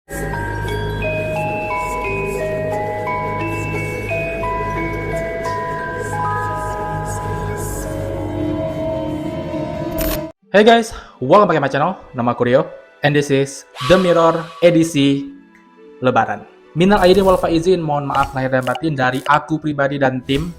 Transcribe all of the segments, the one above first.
Hey guys, welcome back to my channel. Nama aku Rio, and this is The Mirror edisi Lebaran. Minal aidin wal faizin, mohon maaf lahir dan batin dari aku pribadi dan tim.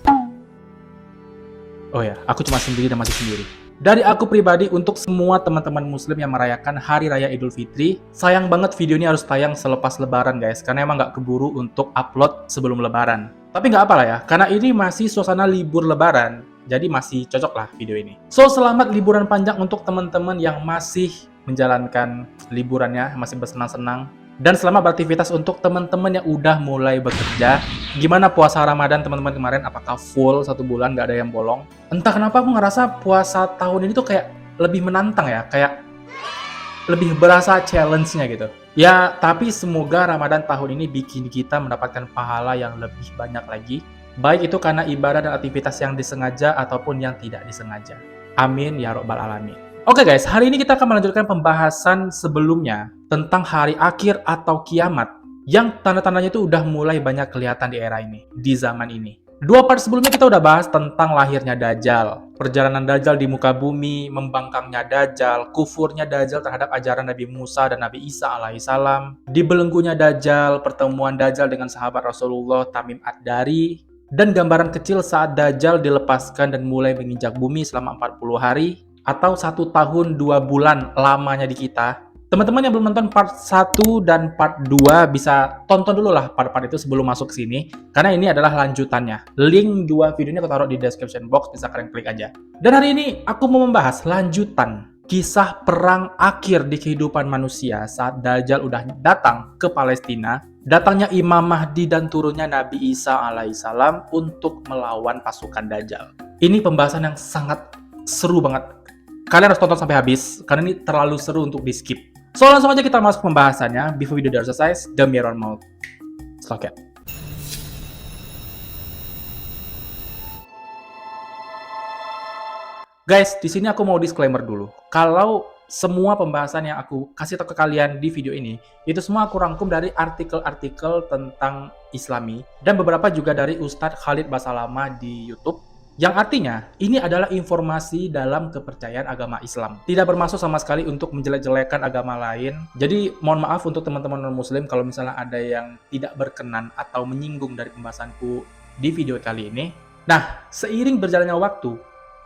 Oh ya, aku cuma sendiri dan masih sendiri. Dari aku pribadi untuk semua teman-teman muslim yang merayakan Hari Raya Idul Fitri. Sayang banget video ini harus tayang selepas Lebaran guys, karena emang nggak keburu untuk upload sebelum Lebaran. Tapi nggak apa lah ya, karena ini masih suasana libur Lebaran, jadi masih cocok lah video ini. So, selamat liburan panjang untuk teman-teman yang masih menjalankan liburannya, masih bersenang-senang. Dan selamat beraktivitas untuk teman-teman yang udah mulai bekerja. Gimana puasa Ramadan teman-teman kemarin? Apakah full 1 bulan nggak ada yang bolong? Entah kenapa aku ngerasa puasa tahun ini tuh kayak lebih menantang ya, kayak lebih berasa challenge-nya gitu. Ya, tapi semoga Ramadan tahun ini bikin kita mendapatkan pahala yang lebih banyak lagi. Baik itu karena ibadah dan aktivitas yang disengaja ataupun yang tidak disengaja. Amin ya robbal alamin. Oke guys, hari ini kita akan melanjutkan pembahasan sebelumnya tentang hari akhir atau kiamat yang tanda-tandanya itu udah mulai banyak kelihatan di era ini, di zaman ini. 2 part sebelumnya kita udah bahas tentang lahirnya Dajjal, perjalanan Dajjal di muka bumi, membangkangnya Dajjal, kufurnya Dajjal terhadap ajaran Nabi Musa dan Nabi Isa alaihissalam, dibelenggunya Dajjal, pertemuan Dajjal dengan sahabat Rasulullah Tamim Ad-Dari, dan gambaran kecil saat Dajjal dilepaskan dan mulai menginjak bumi selama 40 hari, atau 1 tahun 2 bulan lamanya di kita. Teman-teman yang belum nonton part 1 dan part 2 bisa tonton dulu lah part-part itu sebelum masuk ke sini, karena ini adalah lanjutannya. Link 2 videonya aku taruh di description box, bisa kalian klik aja. Dan hari ini aku mau membahas lanjutan kisah perang akhir di kehidupan manusia saat Dajjal udah datang ke Palestina. Datangnya Imam Mahdi dan turunnya Nabi Isa alaihissalam untuk melawan pasukan Dajjal. Ini pembahasan yang sangat seru banget. Kalian harus tonton sampai habis, karena ini terlalu seru untuk di-skip. So, langsung aja kita masuk pembahasannya. Before video udah selesai, The Mirror Mode. Stop it. Guys, di sini aku mau disclaimer dulu. Kalau semua pembahasan yang aku kasih tahu ke kalian di video ini, itu semua aku rangkum dari artikel-artikel tentang Islami, dan beberapa juga dari Ustadz Khalid Basalamah di YouTube. Yang artinya, ini adalah informasi dalam kepercayaan agama Islam. Tidak bermaksud sama sekali untuk menjelek-jelekan agama lain. Jadi, mohon maaf untuk teman-teman non-muslim kalau misalnya ada yang tidak berkenan atau menyinggung dari pembahasanku di video kali ini. Nah, seiring berjalannya waktu,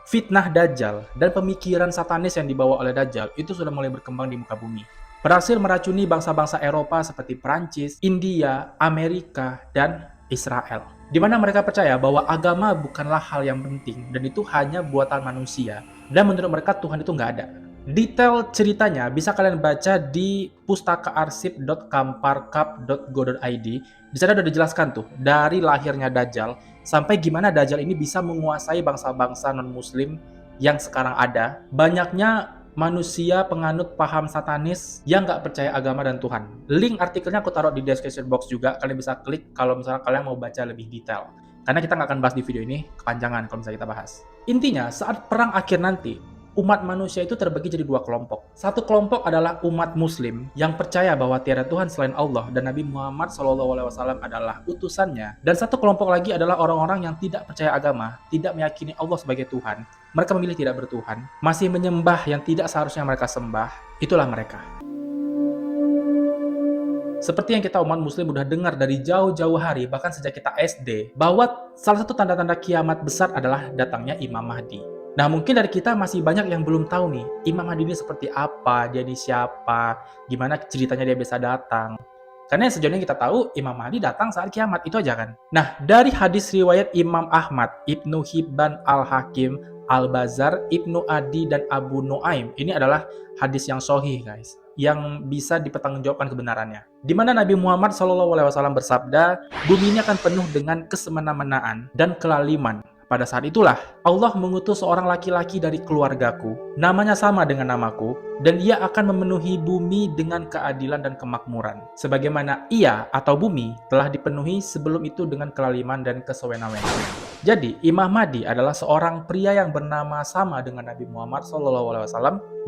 fitnah Dajjal dan pemikiran satanis yang dibawa oleh Dajjal itu sudah mulai berkembang di muka bumi. Berhasil meracuni bangsa-bangsa Eropa seperti Prancis, India, Amerika, dan Israel. Di mana mereka percaya bahwa agama bukanlah hal yang penting dan itu hanya buatan manusia, dan menurut mereka Tuhan itu nggak ada. Detail ceritanya bisa kalian baca di pustakaarsip.kamparkap.go.id. Di sana udah dijelaskan tuh dari lahirnya Dajjal sampai gimana Dajjal ini bisa menguasai bangsa-bangsa non-muslim yang sekarang ada. Banyaknya manusia penganut paham satanis yang nggak percaya agama dan Tuhan. Link artikelnya aku taruh di description box juga. Kalian bisa klik kalau misalnya kalian mau baca lebih detail. Karena kita nggak akan bahas di video ini, kepanjangan kalau misalnya kita bahas. Intinya, saat perang akhir nanti, umat manusia itu terbagi jadi 2 kelompok. Satu kelompok adalah umat muslim yang percaya bahwa tiada Tuhan selain Allah dan Nabi Muhammad SAW adalah utusannya. Dan satu kelompok lagi adalah orang-orang yang tidak percaya agama, tidak meyakini Allah sebagai Tuhan. Mereka memilih tidak bertuhan, masih menyembah yang tidak seharusnya mereka sembah. Itulah mereka. Seperti yang kita umat muslim udah dengar dari jauh-jauh hari, bahkan sejak kita SD, bahwa salah satu tanda-tanda kiamat besar adalah datangnya Imam Mahdi. Nah, mungkin dari kita masih banyak yang belum tahu nih, Imam Mahdi ini seperti apa, dia ini siapa, gimana ceritanya dia bisa datang. Karena yang sejauh ini kita tahu, Imam Mahdi datang saat kiamat, itu aja kan. Nah, dari hadis riwayat Imam Ahmad, Ibnu Hibban Al-Hakim, Al-Bazar, Ibnu Adi, dan Abu Nuaim. Ini adalah hadis yang sahih guys, yang bisa dipertanggungjawabkan kebenarannya. Di mana Nabi Muhammad SAW bersabda, bumi ini akan penuh dengan kesemena-menaan dan kelaliman. Pada saat itulah Allah mengutus seorang laki-laki dari keluargaku, namanya sama dengan namaku, dan ia akan memenuhi bumi dengan keadilan dan kemakmuran, sebagaimana ia atau bumi telah dipenuhi sebelum itu dengan kelaliman dan kesewenang-wenangan. Jadi, Imam Mahdi adalah seorang pria yang bernama sama dengan Nabi Muhammad SAW,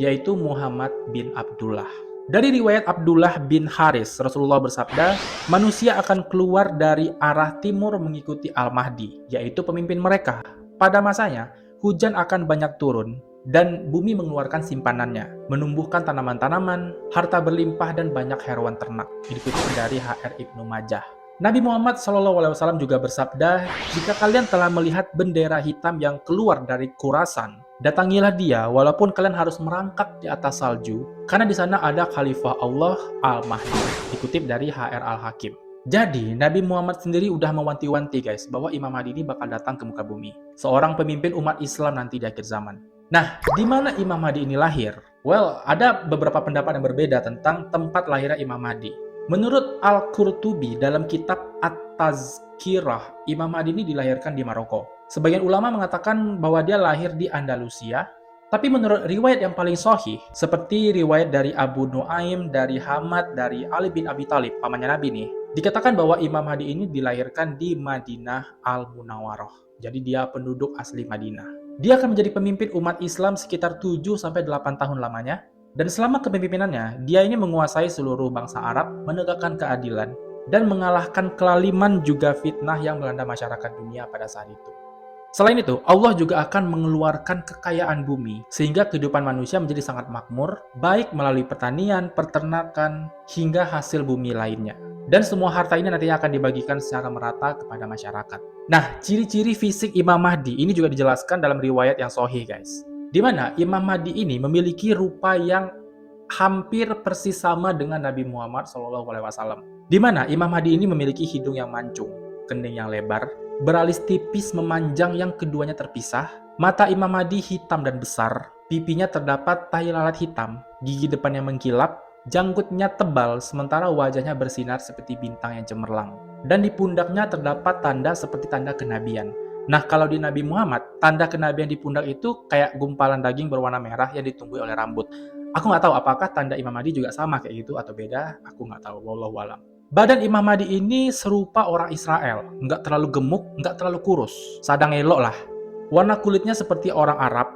yaitu Muhammad bin Abdullah. Dari riwayat Abdullah bin Haris, Rasulullah bersabda, manusia akan keluar dari arah timur mengikuti Al-Mahdi, yaitu pemimpin mereka. Pada masanya, hujan akan banyak turun, dan bumi mengeluarkan simpanannya, menumbuhkan tanaman-tanaman, harta berlimpah, dan banyak hewan ternak. Dikutip dari HR Ibnu Majah. Nabi Muhammad SAW juga bersabda, jika kalian telah melihat bendera hitam yang keluar dari Khurasan, datangilah dia walaupun kalian harus merangkak di atas salju, karena di sana ada Khalifah Allah Al-Mahdi. Dikutip dari HR Al-Hakim. Jadi, Nabi Muhammad sendiri udah mewanti-wanti guys, bahwa Imam Mahdi ini bakal datang ke muka bumi. Seorang pemimpin umat Islam nanti di akhir zaman. Nah, di mana Imam Mahdi ini lahir? Well, ada beberapa pendapat yang berbeda tentang tempat lahirnya Imam Mahdi. Menurut Al-Qurtubi dalam kitab At-Tazkirah, Imam Mahdi ini dilahirkan di Maroko. Sebagian ulama mengatakan bahwa dia lahir di Andalusia, tapi menurut riwayat yang paling sahih, seperti riwayat dari Abu Nuaim, dari Hamad, dari Ali bin Abi Thalib, pamannya Nabi nih, dikatakan bahwa Imam Mahdi ini dilahirkan di Madinah Al-Munawwarah. Jadi dia penduduk asli Madinah. Dia akan menjadi pemimpin umat Islam sekitar 7-8 tahun lamanya. Dan selama kepemimpinannya, dia ini menguasai seluruh bangsa Arab, menegakkan keadilan, dan mengalahkan kelaliman juga fitnah yang melanda masyarakat dunia pada saat itu. Selain itu, Allah juga akan mengeluarkan kekayaan bumi, sehingga kehidupan manusia menjadi sangat makmur, baik melalui pertanian, peternakan, hingga hasil bumi lainnya. Dan semua harta ini nantinya akan dibagikan secara merata kepada masyarakat. Nah, ciri-ciri fisik Imam Mahdi ini juga dijelaskan dalam riwayat yang sahih guys. Di mana Imam Mahdi ini memiliki rupa yang hampir persis sama dengan Nabi Muhammad SAW. Di mana Imam Mahdi ini memiliki hidung yang mancung, kening yang lebar, beralis tipis memanjang yang keduanya terpisah, mata Imam Mahdi hitam dan besar, pipinya terdapat tahi lalat hitam, gigi depannya mengkilap, janggutnya tebal sementara wajahnya bersinar seperti bintang yang cemerlang, dan di pundaknya terdapat tanda seperti tanda kenabian. Nah, kalau di Nabi Muhammad, tanda kenabian di pundak itu kayak gumpalan daging berwarna merah yang ditumbuhi oleh rambut. Aku nggak tahu apakah tanda Imam Mahdi juga sama kayak gitu atau beda, aku nggak tahu, wallahu alam. Badan Imam Mahdi ini serupa orang Israel, nggak terlalu gemuk, nggak terlalu kurus, sadang elok lah. Warna kulitnya seperti orang Arab,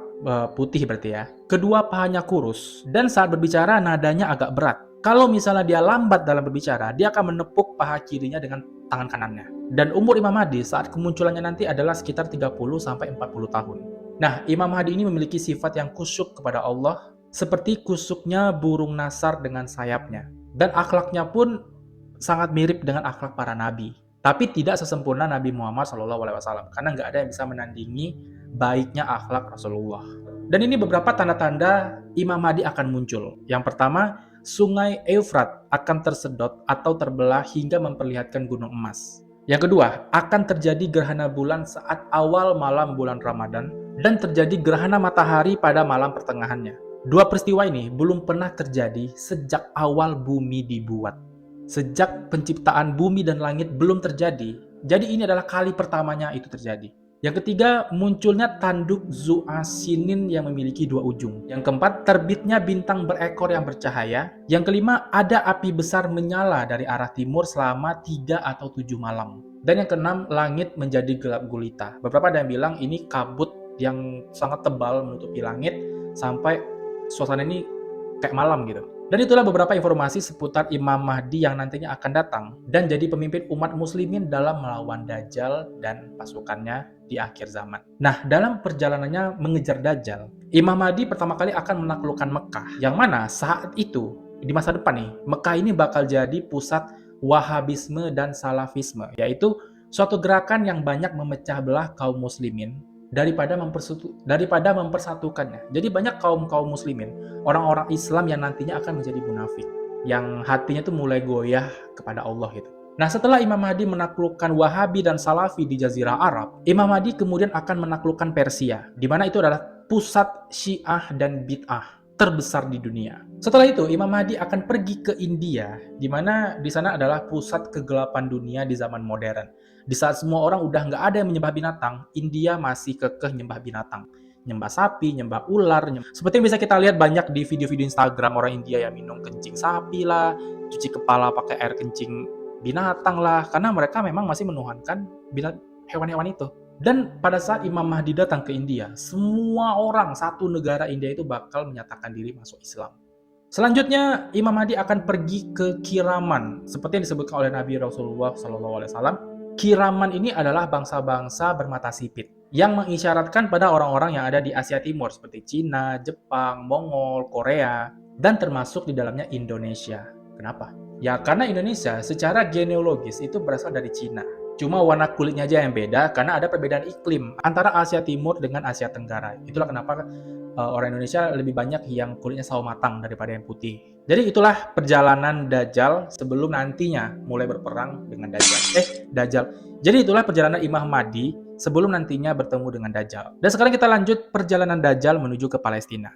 putih berarti ya. Kedua pahanya kurus, dan saat berbicara nadanya agak berat. Kalau misalnya dia lambat dalam berbicara, dia akan menepuk paha kirinya dengan tangan kanannya. Dan umur Imam Mahdi saat kemunculannya nanti adalah sekitar 30-40 tahun. Nah, Imam Mahdi ini memiliki sifat yang kusyuk kepada Allah, seperti kusyuknya burung nasar dengan sayapnya. Dan akhlaknya pun sangat mirip dengan akhlak para nabi. Tapi tidak sesempurna Nabi Muhammad SAW, karena nggak ada yang bisa menandingi baiknya akhlak Rasulullah. Dan ini beberapa tanda-tanda Imam Mahdi akan muncul. Yang pertama, sungai Eufrat akan tersedot atau terbelah hingga memperlihatkan gunung emas. Yang kedua, akan terjadi gerhana bulan saat awal malam bulan Ramadan dan terjadi gerhana matahari pada malam pertengahannya. Dua peristiwa ini belum pernah terjadi sejak awal bumi dibuat. Sejak penciptaan bumi dan langit belum terjadi. Jadi ini adalah kali pertamanya itu terjadi. Yang ketiga, munculnya tanduk Zu'asinin yang memiliki dua ujung. Yang keempat, terbitnya bintang berekor yang bercahaya. Yang kelima, ada api besar menyala dari arah timur selama 3 atau 7 malam. Dan yang keenam, langit menjadi gelap gulita. Beberapa ada yang bilang ini kabut yang sangat tebal menutupi langit sampai suasana ini kayak malam gitu. Dan itulah beberapa informasi seputar Imam Mahdi yang nantinya akan datang dan jadi pemimpin umat muslimin dalam melawan Dajjal dan pasukannya di akhir zaman. Nah, dalam perjalanannya mengejar Dajjal, Imam Mahdi pertama kali akan menaklukkan Mekah, yang mana saat itu, di masa depan nih, Mekah ini bakal jadi pusat Wahabisme dan Salafisme, yaitu suatu gerakan yang banyak memecah belah kaum muslimin daripada mempersatukannya. Jadi banyak kaum muslimin, orang-orang Islam yang nantinya akan menjadi munafik, yang hatinya tuh mulai goyah kepada Allah gitu. Nah, setelah Imam Mahdi menaklukkan Wahabi dan Salafi di Jazirah Arab, Imam Mahdi kemudian akan menaklukkan Persia, di mana itu adalah pusat Syiah dan Bid'ah terbesar di dunia. Setelah itu, Imam Mahdi akan pergi ke India, di mana di sana adalah pusat kegelapan dunia di zaman modern. Di saat semua orang udah nggak ada yang menyembah binatang, India masih kekeh nyembah binatang. Nyembah sapi, nyembah ular. Seperti yang bisa kita lihat banyak di video-video Instagram orang India yang minum kencing sapi lah, cuci kepala pakai air kencing binatang lah, karena mereka memang masih menuhankan hewan-hewan itu. Dan pada saat Imam Mahdi datang ke India, semua orang satu negara India itu bakal menyatakan diri masuk Islam. Selanjutnya, Imam Mahdi akan pergi ke Kiraman, seperti yang disebutkan oleh Nabi Rasulullah SAW. Kiraman ini adalah bangsa-bangsa bermata sipit yang mengisyaratkan pada orang-orang yang ada di Asia Timur seperti Cina, Jepang, Mongol, Korea, dan termasuk di dalamnya Indonesia. Kenapa? Ya karena Indonesia secara genealogis itu berasal dari Cina. Cuma warna kulitnya aja yang beda karena ada perbedaan iklim antara Asia Timur dengan Asia Tenggara. Itulah kenapa orang Indonesia lebih banyak yang kulitnya sawo matang daripada yang putih. Jadi itulah perjalanan Dajjal sebelum nantinya mulai berperang dengan Dajjal. Dajjal. Jadi itulah perjalanan Imam Mahdi sebelum nantinya bertemu dengan Dajjal. Dan sekarang kita lanjut perjalanan Dajjal menuju ke Palestina.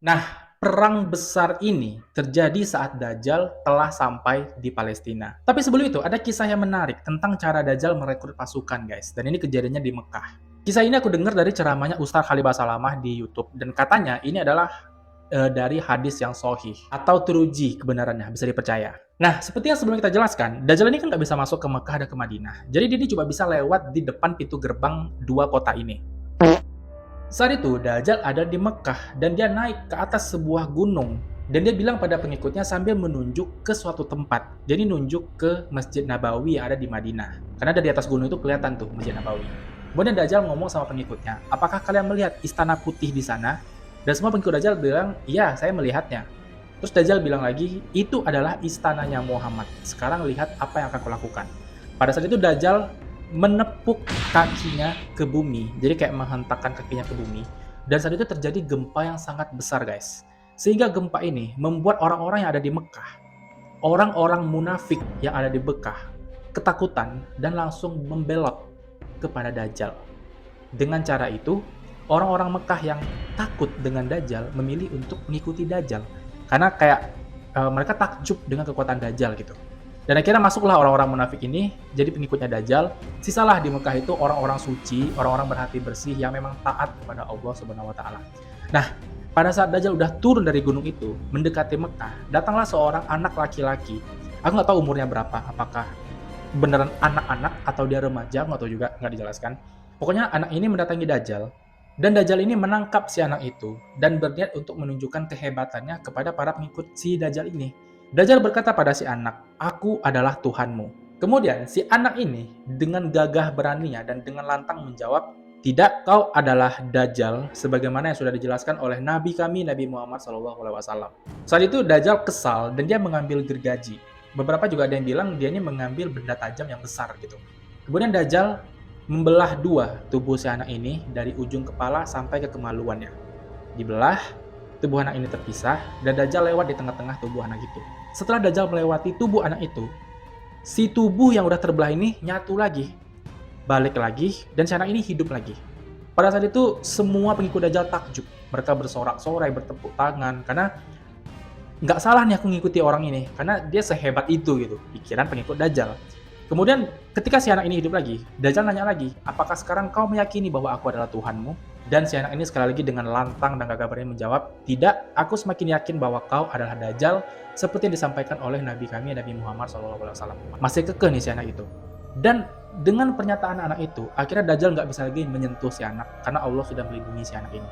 Nah, perang besar ini terjadi saat Dajjal telah sampai di Palestina. Tapi sebelum itu, ada kisah yang menarik tentang cara Dajjal merekrut pasukan, guys. Dan ini kejadiannya di Mekah. Kisah ini aku dengar dari ceramahnya Ustaz Khalid Basalamah di YouTube. Dan katanya ini adalah dari hadis yang sahih atau teruji kebenarannya, bisa dipercaya. Nah, seperti yang sebelum kita jelaskan, Dajjal ini kan nggak bisa masuk ke Mekah dan ke Madinah. Jadi dia cuma bisa lewat di depan pintu gerbang dua kota ini. Saat itu, Dajjal ada di Mekah dan dia naik ke atas sebuah gunung. Dan dia bilang pada pengikutnya sambil menunjuk ke suatu tempat. Jadi nunjuk ke Masjid Nabawi yang ada di Madinah. Karena dari atas gunung itu kelihatan tuh Masjid Nabawi. Kemudian Dajjal ngomong sama pengikutnya, apakah kalian melihat istana putih di sana? Dan semua pengikut Dajjal bilang, iya saya melihatnya. Terus Dajjal bilang lagi, itu adalah istananya Muhammad. Sekarang lihat apa yang akan kulakukan. Pada saat itu Dajjal menepuk kakinya ke bumi. Jadi kayak menghentakkan kakinya ke bumi. Dan saat itu terjadi gempa yang sangat besar, guys. Sehingga gempa ini membuat orang-orang yang ada di Mekah, orang-orang munafik yang ada di Mekah, ketakutan dan langsung membelot kepada Dajjal. Dengan cara itu, orang-orang Mekah yang takut dengan Dajjal memilih untuk mengikuti Dajjal. Karena kayak mereka takjub dengan kekuatan Dajjal gitu. Dan akhirnya masuklah orang-orang munafik ini jadi pengikutnya Dajjal. Sisalah di Mekah itu orang-orang suci, orang-orang berhati bersih yang memang taat kepada Allah Subhanahu wa taala. Nah, pada saat Dajjal udah turun dari gunung itu, mendekati Mekah, datanglah seorang anak laki-laki. Aku nggak tahu umurnya berapa, apakah beneran anak-anak atau dia remaja, nggak tahu juga, nggak dijelaskan. Pokoknya anak ini mendatangi Dajjal, dan Dajjal ini menangkap si anak itu dan berniat untuk menunjukkan kehebatannya kepada para pengikut si Dajjal ini. Dajjal berkata pada si anak, aku adalah Tuhanmu. Kemudian si anak ini dengan gagah beraninya dan dengan lantang menjawab, tidak, kau adalah Dajjal sebagaimana yang sudah dijelaskan oleh Nabi kami Nabi Muhammad SAW. Saat itu Dajjal kesal dan dia mengambil gergaji. Beberapa juga ada yang bilang dia ini mengambil benda tajam yang besar gitu. Kemudian Dajjal membelah dua tubuh si anak ini dari ujung kepala sampai ke kemaluannya. Dibelah, tubuh anak ini terpisah dan Dajjal lewat di tengah-tengah tubuh anak itu. Setelah Dajjal melewati tubuh anak itu, si tubuh yang udah terbelah ini nyatu lagi, balik lagi, dan si anak ini hidup lagi. Pada saat itu semua pengikut Dajjal takjub. Mereka bersorak-sorai, bertepuk tangan karena nggak salah nih aku ngikuti orang ini karena dia sehebat itu gitu, pikiran pengikut Dajjal. Kemudian ketika si anak ini hidup lagi, Dajjal nanya lagi, apakah sekarang kau meyakini bahwa aku adalah Tuhanmu? Dan si anak ini sekali lagi dengan lantang dan gagah berani menjawab, tidak, aku semakin yakin bahwa kau adalah Dajjal seperti yang disampaikan oleh Nabi kami Nabi Muhammad SAW. Masih kekeh nih si anak itu. Dan dengan pernyataan anak itu, akhirnya Dajjal nggak bisa lagi menyentuh si anak karena Allah sudah melindungi si anak ini.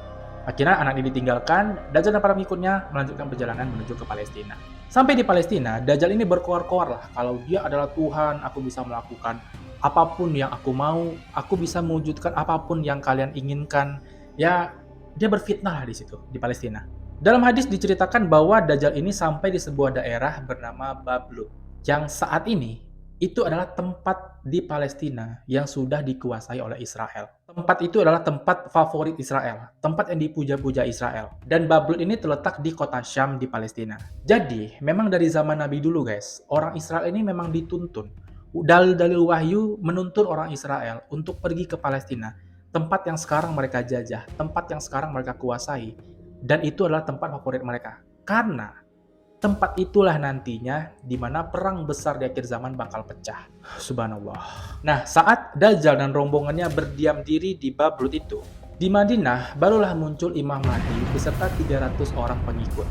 Akhirnya anak ini ditinggalkan, Dajjal dan para pengikutnya melanjutkan perjalanan menuju ke Palestina. Sampai di Palestina, Dajjal ini berkoar-koar lah, kalau dia adalah Tuhan, aku bisa melakukan apapun yang aku mau, aku bisa mewujudkan apapun yang kalian inginkan. Ya, dia berfitnah lah di situ, di Palestina. Dalam hadis diceritakan bahwa Dajjal ini sampai di sebuah daerah bernama Bablut, yang saat ini itu adalah tempat di Palestina yang sudah dikuasai oleh Israel. Tempat itu adalah tempat favorit Israel, tempat yang dipuja-puja Israel. Dan Bablut ini terletak di kota Syam di Palestina. Jadi, memang dari zaman Nabi dulu guys, orang Israel ini memang dituntun. Dalil-dalil wahyu menuntun orang Israel untuk pergi ke Palestina, tempat yang sekarang mereka jajah, tempat yang sekarang mereka kuasai. Dan itu adalah tempat favorit mereka. Karena tempat itulah nantinya di mana perang besar di akhir zaman bakal pecah. Subhanallah. Nah, saat Dajjal dan rombongannya berdiam diri di Bablut itu, di Madinah barulah muncul Imam Mahdi beserta 300 orang pengikut.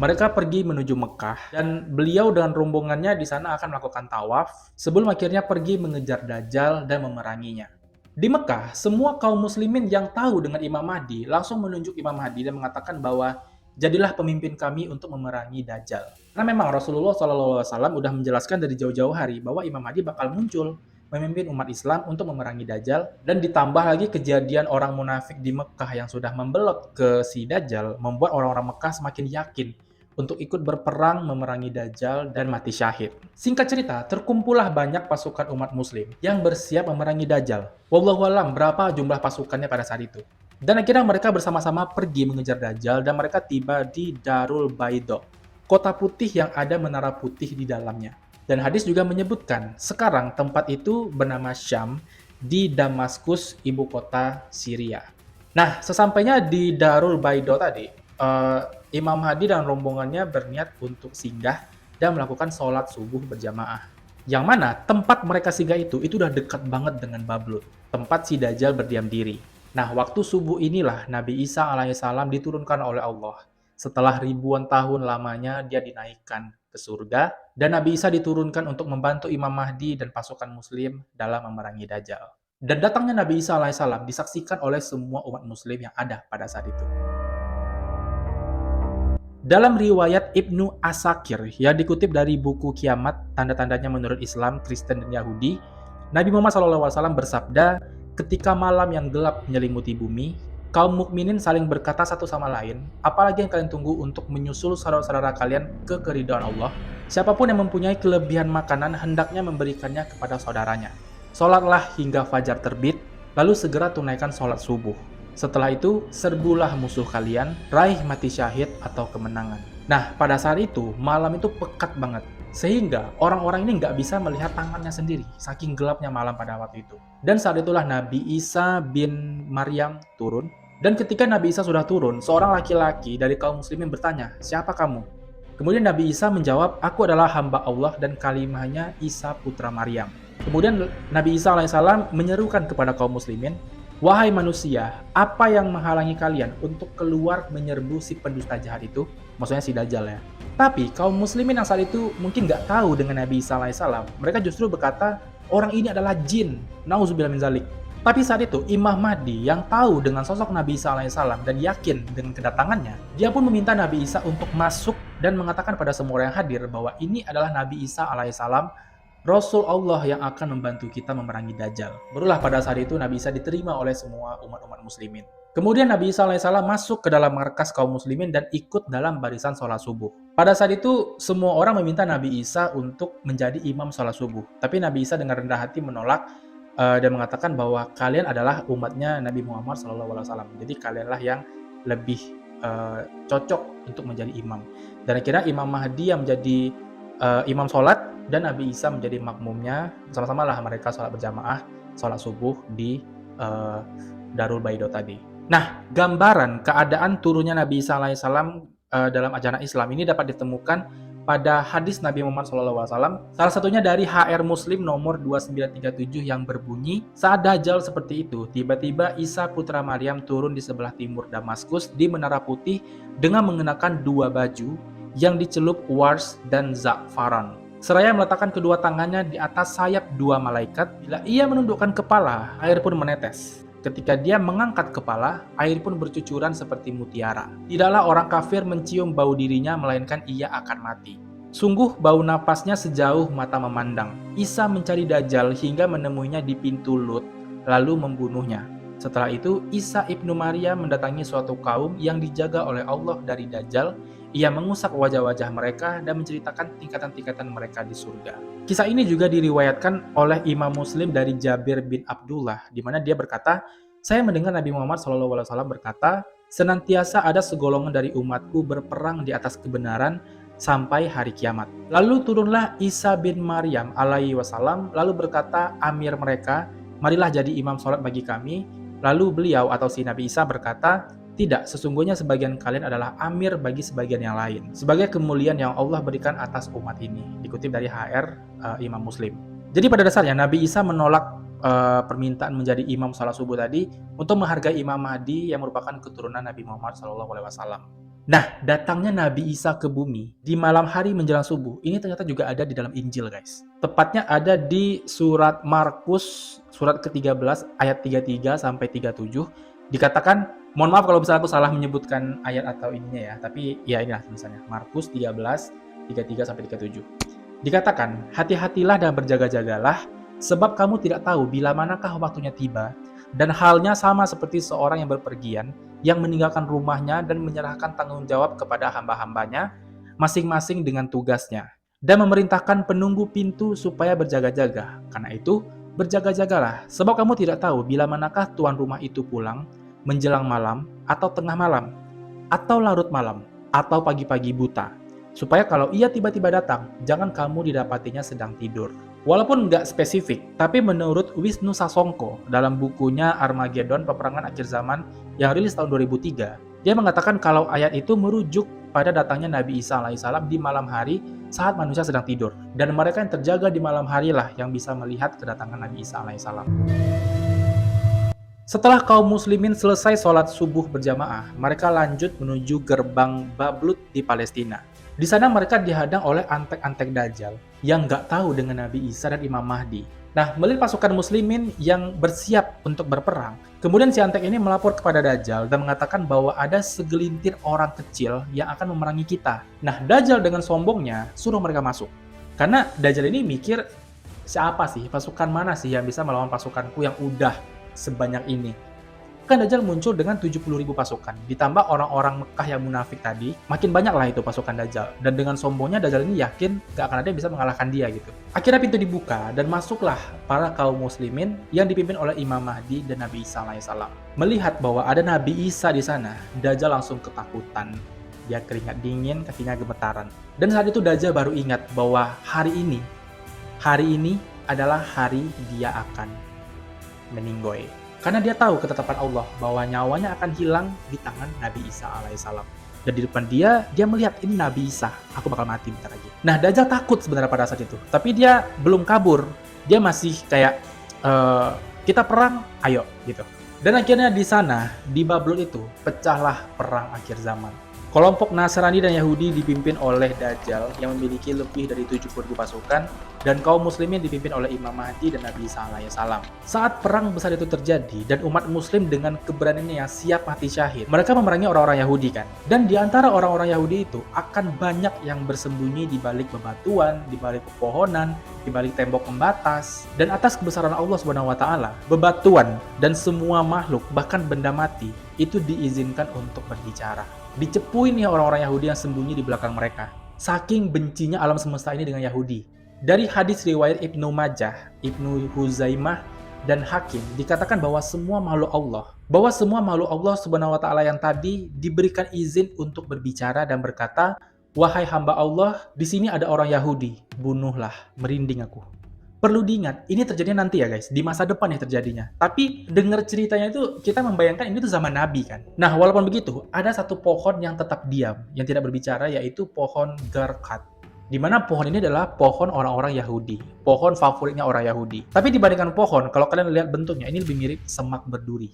Mereka pergi menuju Mekah dan beliau dan rombongannya di sana akan melakukan tawaf sebelum akhirnya pergi mengejar Dajjal dan memeranginya. Di Mekah, semua kaum muslimin yang tahu dengan Imam Mahdi langsung menunjuk Imam Mahdi dan mengatakan bahwa jadilah pemimpin kami untuk memerangi Dajjal. Karena memang Rasulullah SAW udah menjelaskan dari jauh-jauh hari bahwa Imam Mahdi bakal muncul memimpin umat Islam untuk memerangi Dajjal, dan ditambah lagi kejadian orang munafik di Mekah yang sudah membelot ke si Dajjal membuat orang-orang Mekah semakin yakin untuk ikut berperang memerangi Dajjal dan mati syahid. Singkat cerita, terkumpullah banyak pasukan umat muslim yang bersiap memerangi Dajjal. Wallahualam berapa jumlah pasukannya pada saat itu. Dan akhirnya mereka bersama-sama pergi mengejar Dajjal dan mereka tiba di Darul Baido, kota putih yang ada menara putih di dalamnya. Dan hadis juga menyebutkan, sekarang tempat itu bernama Syam di Damaskus, ibu kota Syria. Nah, sesampainya di Darul Baido tadi, Imam Mahdi dan rombongannya berniat untuk singgah dan melakukan sholat subuh berjamaah. Yang mana tempat mereka singgah itu udah dekat banget dengan Bablut, tempat si Dajjal berdiam diri. Nah, waktu subuh inilah Nabi Isa alaihissalam diturunkan oleh Allah. Setelah ribuan tahun lamanya dia dinaikkan ke surga, dan Nabi Isa diturunkan untuk membantu Imam Mahdi dan pasukan muslim dalam memerangi Dajjal. Dan datangnya Nabi Isa alaihissalam disaksikan oleh semua umat muslim yang ada pada saat itu. Dalam riwayat Ibnu Asakir yang dikutip dari buku Kiamat, tanda-tandanya menurut Islam, Kristen, dan Yahudi, Nabi Muhammad SAW bersabda, ketika malam yang gelap menyelimuti bumi, kaum mukminin saling berkata satu sama lain, apalagi yang kalian tunggu untuk menyusul saudara-saudara kalian ke keridhaan Allah? Siapapun yang mempunyai kelebihan makanan hendaknya memberikannya kepada saudaranya. Sholatlah hingga fajar terbit, lalu segera tunaikan sholat subuh. Setelah itu, serbulah musuh kalian, raih mati syahid atau kemenangan. Nah, pada saat itu, malam itu pekat banget. Sehingga orang-orang ini nggak bisa melihat tangannya sendiri, saking gelapnya malam pada waktu itu. Dan saat itulah Nabi Isa bin Maryam turun. Dan ketika Nabi Isa sudah turun, seorang laki-laki dari kaum muslimin bertanya, siapa kamu? Kemudian Nabi Isa menjawab, aku adalah hamba Allah dan kalimahnya Isa putra Maryam. Kemudian Nabi Isa alaihissalam menyerukan kepada kaum muslimin, wahai manusia, apa yang menghalangi kalian untuk keluar menyerbu si pendusta jahat itu? Maksudnya si Dajjal ya. Tapi kaum muslimin yang saat itu mungkin nggak tahu dengan Nabi Isa alaihissalam. Mereka justru berkata, orang ini adalah jin. Nauzubillah min zalik. Tapi saat itu Imam Mahdi yang tahu dengan sosok Nabi Isa alaihissalam dan yakin dengan kedatangannya, dia pun meminta Nabi Isa untuk masuk dan mengatakan pada semua orang yang hadir bahwa ini adalah Nabi Isa alaihissalam, Rasul Allah yang akan membantu kita memerangi Dajjal. Barulah pada saat itu Nabi Isa diterima oleh semua umat-umat muslimin. Kemudian Nabi Isa alaihissalam masuk ke dalam markas kaum muslimin dan ikut dalam barisan sholat subuh. Pada saat itu semua orang meminta Nabi Isa untuk menjadi imam sholat subuh. Tapi Nabi Isa dengan rendah hati menolak dan mengatakan bahwa kalian adalah umatnya Nabi Muhammad SAW. Jadi kalianlah yang lebih cocok untuk menjadi imam. Dan akhirnya Imam Mahdi yang menjadi imam sholat dan Nabi Isa menjadi makmumnya. Sama-sama lah mereka sholat berjamaah, sholat subuh di Darul Baido tadi. Nah, gambaran keadaan turunnya Nabi Isa alaihissalam dalam ajaran Islam ini dapat ditemukan pada hadis Nabi Muhammad SAW. Salah satunya dari HR Muslim nomor 2937 yang berbunyi, saat Dajjal seperti itu, tiba-tiba Isa putra Maryam turun di sebelah timur Damaskus di Menara Putih dengan mengenakan dua baju yang dicelup wars dan za'faran. Seraya meletakkan kedua tangannya di atas sayap dua malaikat. Bila ia menundukkan kepala, air pun menetes. Ketika dia mengangkat kepala, air pun bercucuran seperti mutiara. Tidaklah orang kafir mencium bau dirinya, melainkan ia akan mati. Sungguh bau napasnya sejauh mata memandang. Isa mencari Dajjal hingga menemuinya di pintu Lut, lalu membunuhnya. Setelah itu, Isa ibnu Maryam mendatangi suatu kaum yang dijaga oleh Allah dari Dajjal. Ia mengusap wajah-wajah mereka dan menceritakan tingkatan-tingkatan mereka di surga. Kisah ini juga diriwayatkan oleh Imam Muslim dari Jabir bin Abdullah, di mana dia berkata, saya mendengar Nabi Muhammad SAW berkata, senantiasa ada segolongan dari umatku berperang di atas kebenaran sampai hari kiamat. Lalu turunlah Isa bin Maryam alaihi wasallam, lalu berkata amir mereka, marilah jadi imam sholat bagi kami. Lalu beliau atau si Nabi Isa berkata, tidak, sesungguhnya sebagian kalian adalah amir bagi sebagian yang lain, sebagai kemuliaan yang Allah berikan atas umat ini. Dikutip dari HR Imam Muslim. Jadi pada dasarnya Nabi Isa menolak permintaan menjadi imam salat subuh tadi untuk menghargai Imam Mahdi yang merupakan keturunan Nabi Muhammad SAW. Nah, datangnya Nabi Isa ke bumi di malam hari menjelang subuh, ini ternyata juga ada di dalam Injil, guys. Tepatnya ada di surat Markus, surat ke-13, ayat 33 sampai 37. Dikatakan, mohon maaf kalau misalnya aku salah menyebutkan ayat atau ininya ya, tapi ya inilah tulisannya. Markus 13, 33 sampai 37. Dikatakan, hati-hatilah dan berjaga-jagalah, sebab kamu tidak tahu bila manakah waktunya tiba, dan halnya sama seperti seorang yang berpergian, yang meninggalkan rumahnya dan menyerahkan tanggung jawab kepada hamba-hambanya, masing-masing dengan tugasnya, dan memerintahkan penunggu pintu supaya berjaga-jaga. Karena itu, berjaga-jagalah, sebab kamu tidak tahu bila manakah tuan rumah itu pulang, menjelang malam, atau tengah malam, atau larut malam, atau pagi-pagi buta, supaya kalau ia tiba-tiba datang, jangan kamu didapatinya sedang tidur. Walaupun nggak spesifik, tapi menurut Wisnu Sasongko dalam bukunya Armageddon Peperangan Akhir Zaman yang rilis tahun 2003, dia mengatakan kalau ayat itu merujuk pada datangnya Nabi Isa alaihissalam di malam hari saat manusia sedang tidur. Dan mereka yang terjaga di malam hari lah yang bisa melihat kedatangan Nabi Isa alaihissalam. Setelah kaum muslimin selesai sholat subuh berjamaah, mereka lanjut menuju gerbang Bablut di Palestina. Di sana mereka dihadang oleh antek-antek Dajjal yang nggak tahu dengan Nabi Isa dan Imam Mahdi. Nah, melihat pasukan muslimin yang bersiap untuk berperang, kemudian si antek ini melapor kepada Dajjal dan mengatakan bahwa ada segelintir orang kecil yang akan memerangi kita. Nah, Dajjal dengan sombongnya suruh mereka masuk. Karena Dajjal ini mikir, siapa sih, pasukan mana sih yang bisa melawan pasukanku yang udah sebanyak ini? Kan Dajjal muncul dengan 70.000 pasukan, ditambah orang-orang Mekah yang munafik tadi, makin banyak lah itu pasukan Dajjal. Dan dengan sombongnya Dajjal ini yakin gak akan ada yang bisa mengalahkan dia gitu. Akhirnya pintu dibuka dan masuklah para kaum muslimin yang dipimpin oleh Imam Mahdi dan Nabi Isa alaihissalam. Melihat bahwa ada Nabi Isa di sana, Dajjal langsung ketakutan. Dia keringat dingin, kakinya gemetaran. Dan saat itu Dajjal baru ingat bahwa hari ini adalah hari dia akan meninggoy. Karena dia tahu ketetapan Allah bahwa nyawanya akan hilang di tangan Nabi Isa alaihissalam. Dan di depan dia melihat ini Nabi Isa, aku bakal mati bentar lagi. Nah, Dajjal takut sebenarnya pada saat itu, tapi dia belum kabur. Dia masih kayak kita perang, ayo gitu. Dan akhirnya di sana, di Babylon itu, pecahlah perang akhir zaman. Kelompok Nasrani dan Yahudi dipimpin oleh Dajjal yang memiliki lebih dari 70.000 pasukan, dan kaum muslimin dipimpin oleh Imam Mahdi dan Nabi Isa alaihissalam. Saat perang besar itu terjadi dan umat muslim dengan keberaniannya yang siap mati syahid, mereka memerangi orang-orang Yahudi kan. Dan di antara orang-orang Yahudi itu akan banyak yang bersembunyi di balik bebatuan, di balik pepohonan, di balik tembok pembatas. Dan atas kebesaran Allah Subhanahu wa taala, bebatuan dan semua makhluk, bahkan benda mati, itu diizinkan untuk berbicara. Dicepuin nih orang-orang Yahudi yang sembunyi di belakang mereka. Saking bencinya alam semesta ini dengan Yahudi. Dari hadis riwayat Ibnu Majah, Ibnu Huzaimah, dan Hakim dikatakan bahwa semua makhluk Allah Subhanahu wa taala yang tadi diberikan izin untuk berbicara dan berkata, "Wahai hamba Allah, di sini ada orang Yahudi, bunuhlah, merinding aku." Perlu diingat, ini terjadinya nanti ya guys, di masa depan ya terjadinya. Tapi dengar ceritanya itu kita membayangkan ini tuh zaman Nabi kan. Nah, walaupun begitu, ada satu pohon yang tetap diam, yang tidak berbicara, yaitu pohon Garkat. Di mana pohon ini adalah pohon orang-orang Yahudi, pohon favoritnya orang Yahudi. Tapi dibandingkan pohon, kalau kalian lihat bentuknya, ini lebih mirip semak berduri.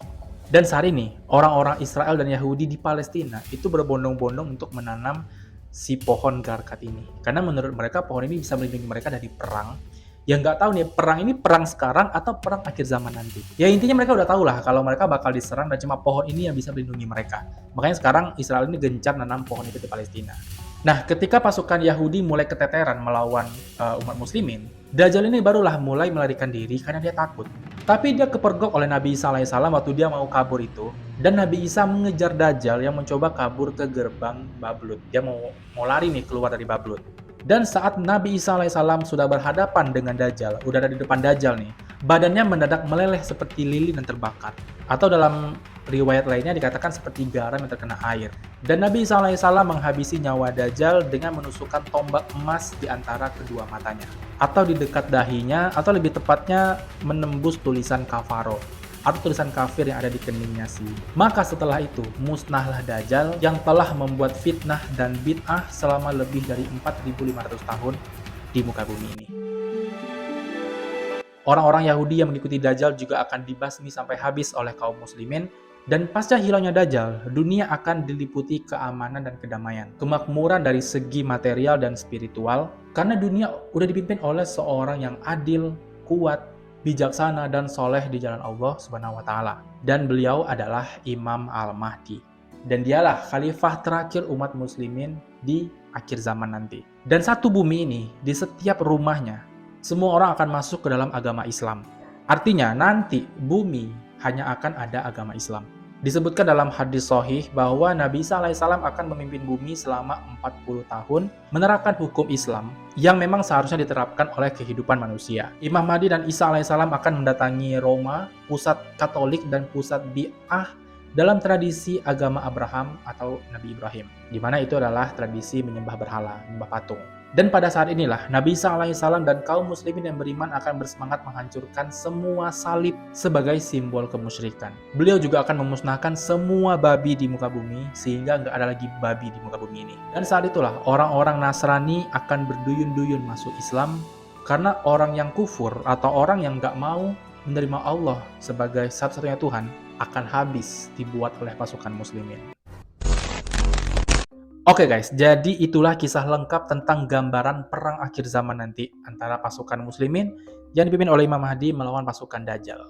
Dan saat ini, orang-orang Israel dan Yahudi di Palestina itu berbondong-bondong untuk menanam si pohon Garkat ini. Karena menurut mereka, pohon ini bisa melindungi mereka dari perang. Yang nggak tahu nih, perang ini perang sekarang atau perang akhir zaman nanti. Ya intinya mereka udah tahu lah kalau mereka bakal diserang dan cuma pohon ini yang bisa melindungi mereka. Makanya sekarang Israel ini gencar nanam pohon itu di Palestina. Nah, ketika pasukan Yahudi mulai keteteran melawan umat muslimin, Dajjal ini barulah mulai melarikan diri karena dia takut. Tapi dia kepergok oleh Nabi Isa alaihissalam waktu dia mau kabur itu. Dan Nabi Isa mengejar Dajjal yang mencoba kabur ke gerbang Bablut. Dia mau lari nih keluar dari Bablut. Dan saat Nabi Isa alaihissalam sudah berhadapan dengan Dajjal, udah ada di depan Dajjal nih, badannya mendadak meleleh seperti lilin yang terbakar. Atau dalam riwayat lainnya dikatakan seperti garam yang terkena air. Dan Nabi Isa alaihissalam menghabisi nyawa Dajjal dengan menusukkan tombak emas di antara kedua matanya. Atau di dekat dahinya, atau lebih tepatnya menembus tulisan kafaro. Atau tulisan kafir yang ada di keningnya sih. Maka setelah itu, musnahlah Dajjal yang telah membuat fitnah dan bid'ah selama lebih dari 4.500 tahun di muka bumi ini. Orang-orang Yahudi yang mengikuti Dajjal juga akan dibasmi sampai habis oleh kaum muslimin Dan pasca hilangnya Dajjal, dunia akan diliputi keamanan dan kedamaian, kemakmuran dari segi material dan spiritual, karena dunia udah dipimpin oleh seorang yang adil, kuat, bijaksana, dan soleh di jalan Allah Subhanahu wa Ta'ala. Dan beliau adalah Imam Al-Mahdi. Dan dialah khalifah terakhir umat muslimin di akhir zaman nanti. Dan satu bumi ini, di setiap rumahnya, semua orang akan masuk ke dalam agama Islam. Artinya nanti bumi hanya akan ada agama Islam. Disebutkan dalam hadis sahih bahwa Nabi Isa alaihissalam akan memimpin bumi selama 40 tahun menerapkan hukum Islam yang memang seharusnya diterapkan oleh kehidupan manusia. Imam Mahdi dan Isa alaihissalam akan mendatangi Roma, pusat Katolik dan pusat Bi'ah dalam tradisi agama Abraham atau Nabi Ibrahim, di mana itu adalah tradisi menyembah berhala, menyembah patung. Dan pada saat inilah Nabi Isa alaihissalam dan kaum muslimin yang beriman akan bersemangat menghancurkan semua salib sebagai simbol kemusyrikan. Beliau juga akan memusnahkan semua babi di muka bumi sehingga nggak ada lagi babi di muka bumi ini. Dan saat itulah orang-orang Nasrani akan berduyun-duyun masuk Islam karena orang yang kufur atau orang yang nggak mau menerima Allah sebagai satu-satunya Tuhan akan habis dibuat oleh pasukan muslimin. Oke guys, jadi itulah kisah lengkap tentang gambaran perang akhir zaman nanti antara pasukan muslimin yang dipimpin oleh Imam Mahdi melawan pasukan Dajjal.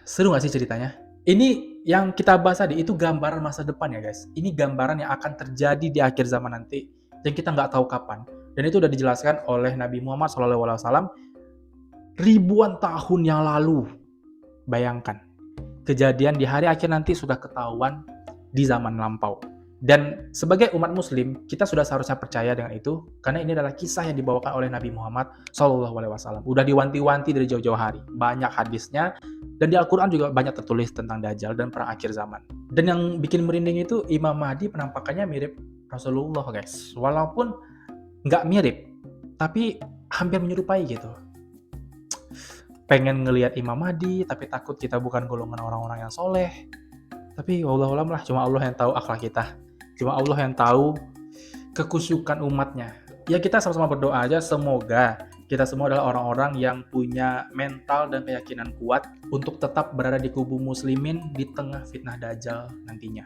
Seru gak sih ceritanya? Ini yang kita bahas tadi, itu gambaran masa depan ya guys. Ini gambaran yang akan terjadi di akhir zaman nanti, yang kita nggak tahu kapan. Dan itu udah dijelaskan oleh Nabi Muhammad SAW ribuan tahun yang lalu. Bayangkan, kejadian di hari akhir nanti sudah ketahuan di zaman lampau. Dan sebagai umat muslim, kita sudah seharusnya percaya dengan itu, karena ini adalah kisah yang dibawakan oleh Nabi Muhammad SAW. Udah diwanti-wanti dari jauh-jauh hari, banyak hadisnya, dan di Al-Quran juga banyak tertulis tentang Dajjal dan perang akhir zaman. Dan yang bikin merinding itu, Imam Mahdi penampakannya mirip Rasulullah guys. Walaupun nggak mirip, tapi hampir menyerupai gitu. Pengen ngelihat Imam Mahdi, tapi takut kita bukan golongan orang-orang yang soleh. Tapi wallahualam lah, cuma Allah yang tahu akhlak kita. Cuma Allah yang tahu kekusyukan umatnya. Ya kita sama-sama berdoa aja, semoga kita semua adalah orang-orang yang punya mental dan keyakinan kuat untuk tetap berada di kubu muslimin di tengah fitnah Dajjal nantinya.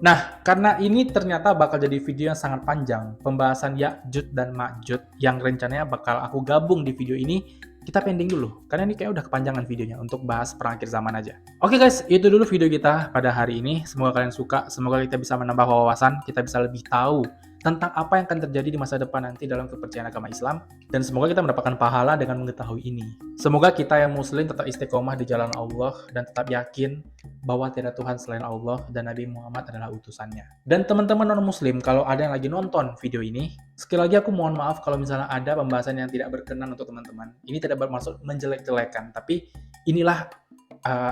Nah, karena ini ternyata bakal jadi video yang sangat panjang, pembahasan Ya'juj dan Ma'juj yang rencananya bakal aku gabung di video ini, kita pending dulu, karena ini kayak udah kepanjangan videonya untuk bahas perang akhir zaman aja. Oke guys, itu dulu video kita pada hari ini. Semoga kalian suka, semoga kita bisa menambah wawasan, kita bisa lebih tahu tentang apa yang akan terjadi di masa depan nanti dalam kepercayaan agama Islam, dan semoga kita mendapatkan pahala dengan mengetahui ini. Semoga kita yang muslim tetap istiqomah di jalan Allah dan tetap yakin bahwa tidak Tuhan selain Allah dan Nabi Muhammad adalah utusannya. Dan teman-teman non-muslim, kalau ada yang lagi nonton video ini, sekali lagi aku mohon maaf kalau misalnya ada pembahasan yang tidak berkenan untuk teman-teman. Ini tidak bermaksud menjelek-jelekan, tapi inilah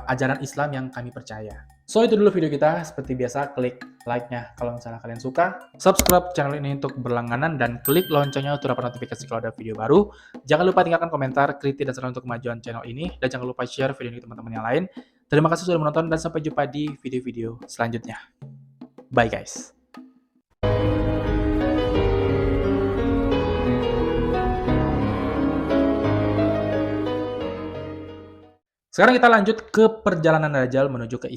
ajaran Islam yang kami percaya. So, itu dulu video kita. Seperti biasa, klik like-nya kalau misalnya kalian suka. Subscribe channel ini untuk berlangganan dan klik loncengnya untuk dapat notifikasi kalau ada video baru. Jangan lupa tinggalkan komentar, kritik, dan saran untuk kemajuan channel ini. Dan jangan lupa share video ini ke teman-teman yang lain. Terima kasih sudah menonton dan sampai jumpa di video-video selanjutnya. Bye guys. Sekarang kita lanjut ke perjalanan Dajjal menuju ke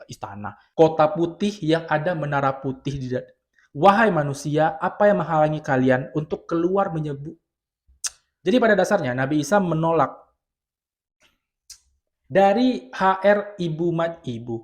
istana. Kota putih yang ada menara putih di Wahai manusia, apa yang menghalangi kalian untuk keluar menyebut? Jadi pada dasarnya Nabi Isa menolak dari HR ibu.